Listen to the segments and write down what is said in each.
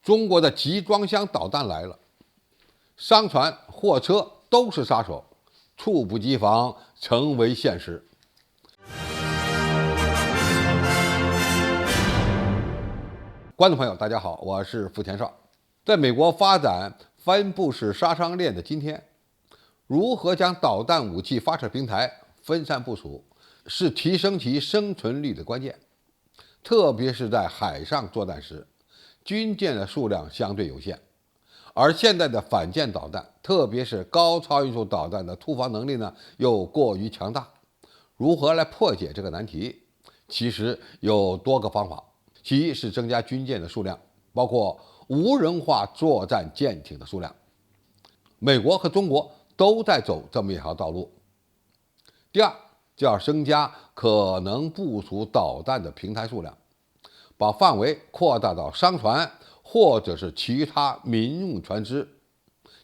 中国的集装箱导弹来了，商船、货车都是杀手，猝不及防成为现实。观众朋友，大家好，我是福田少。在美国发展分布式杀伤链的今天，如何将导弹武器发射平台分散部署，是提升其生存率的关键。特别是在海上作战时，军舰的数量相对有限，而现在的反舰导弹，特别是高超音速导弹的突防能力呢，又过于强大。如何来破解这个难题？其实有多个方法。其一是增加军舰的数量，包括无人化作战舰艇的数量。美国和中国都在走这么一条道路。第二，就要增加可能部署导弹的平台数量，把范围扩大到商船或者是其他民用船只，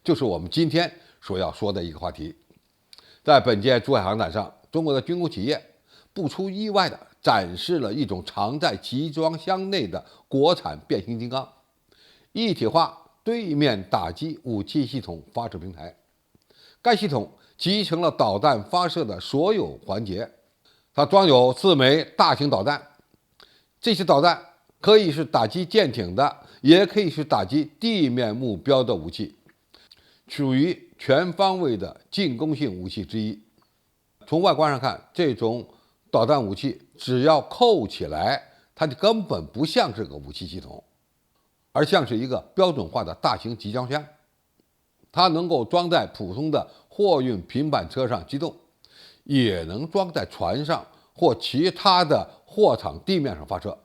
就是我们今天所要说的一个话题。在本届珠海航展上，中国的军工企业不出意外地展示了一种藏在集装箱内的国产变形金刚——一体化对面打击武器系统发射平台。该系统集成了导弹发射的所有环节，它装有4枚大型导弹。这些导弹可以是打击舰艇的，也可以是打击地面目标的武器，属于全方位的进攻性武器之一。从外观上看，这种导弹武器只要扣起来，它就根本不像是个武器系统，而像是一个标准化的大型集装箱。它能够装在普通的货运平板车上机动，也能装在船上或其他的货场地面上发射，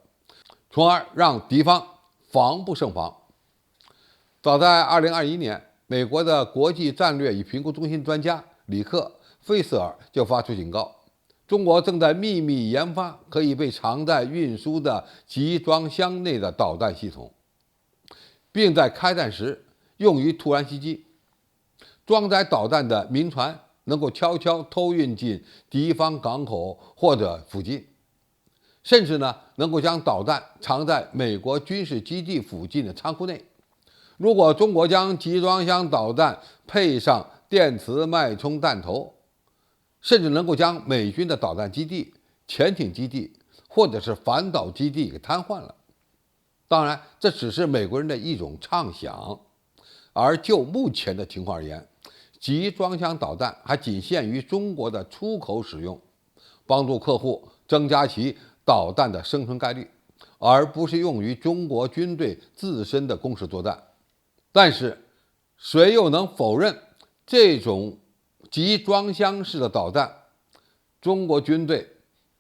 从而让敌方防不胜防。早在2021年，美国的国际战略与评估中心专家里克·费瑟尔就发出警告，中国正在秘密研发可以被藏在运输的集装箱内的导弹系统，并在开战时用于突然袭击。装载导弹的民船能够悄悄偷运进敌方港口或者附近，甚至呢能够将导弹藏在美国军事基地附近的仓库内。如果中国将集装箱导弹配上电磁脉冲弹头，甚至能够将美军的导弹基地、潜艇基地或者是反导基地给瘫痪了。当然，这只是美国人的一种畅想，而就目前的情况而言，集装箱导弹还仅限于中国的出口使用，帮助客户增加其导弹的生存概率，而不是用于中国军队自身的攻势作战。但是，谁又能否认这种集装箱式的导弹，中国军队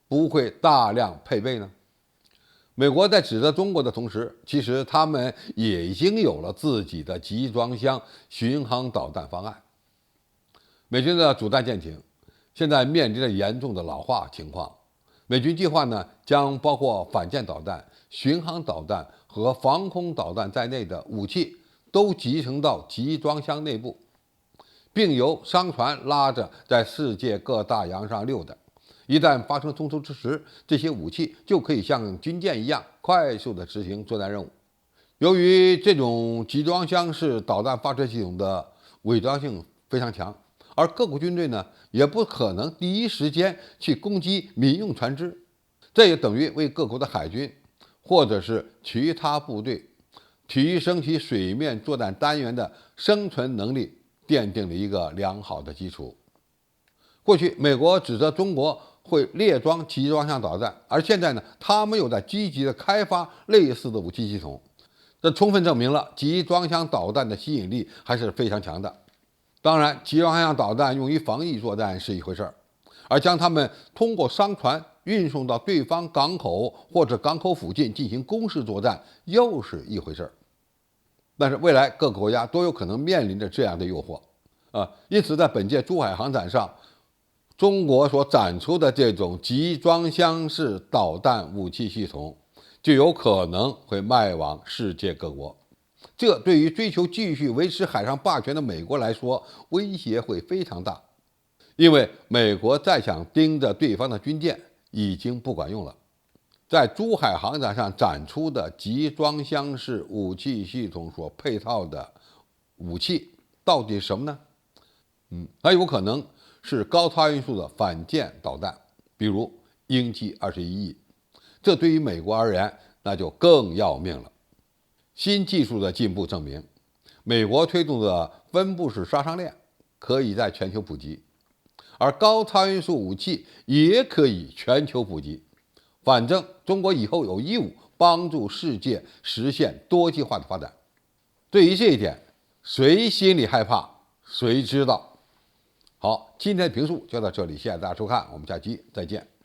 不会大量配备呢？美国在指责中国的同时，其实他们也已经有了自己的集装箱巡航导弹方案。美军的主战舰艇现在面临着严重的老化情况，美军计划呢将包括反舰导弹、巡航导弹和防空导弹在内的武器都集成到集装箱内部，并由商船拉着在世界各大洋上溜达。一旦发生冲突之时，这些武器就可以像军舰一样快速地执行作战任务。由于这种集装箱式导弹发射系统的伪装性非常强，而各国军队呢也不可能第一时间去攻击民用船只，这也等于为各国的海军或者是其他部队提升其水面作战单元的生存能力奠定了一个良好的基础。过去美国指责中国会列装集装箱导弹，而现在呢，他们又在积极的开发类似的武器系统，这充分证明了集装箱导弹的吸引力还是非常强的。当然，集装箱导弹用于防御作战是一回事儿，而将它们通过商船运送到对方港口或者港口附近进行攻势作战又是一回事儿。但是未来各个国家都有可能面临着这样的诱惑因此在本届珠海航展上，中国所展出的这种集装箱式导弹武器系统就有可能会卖往世界各国。这对于追求继续维持海上霸权的美国来说，威胁会非常大，因为美国再想盯着对方的军舰已经不管用了。在珠海航展上展出的集装箱式武器系统所配套的武器到底是什么呢？很有可能是高超音速的反舰导弹，比如鹰击21E，这对于美国而言那就更要命了。新技术的进步证明，美国推动的分布式杀伤链可以在全球普及，而高超音速武器也可以全球普及。反正中国以后有义务帮助世界实现多极化的发展。对于这一点，谁心里害怕，谁知道。好，今天的评述就到这里，谢谢大家收看，我们下期再见。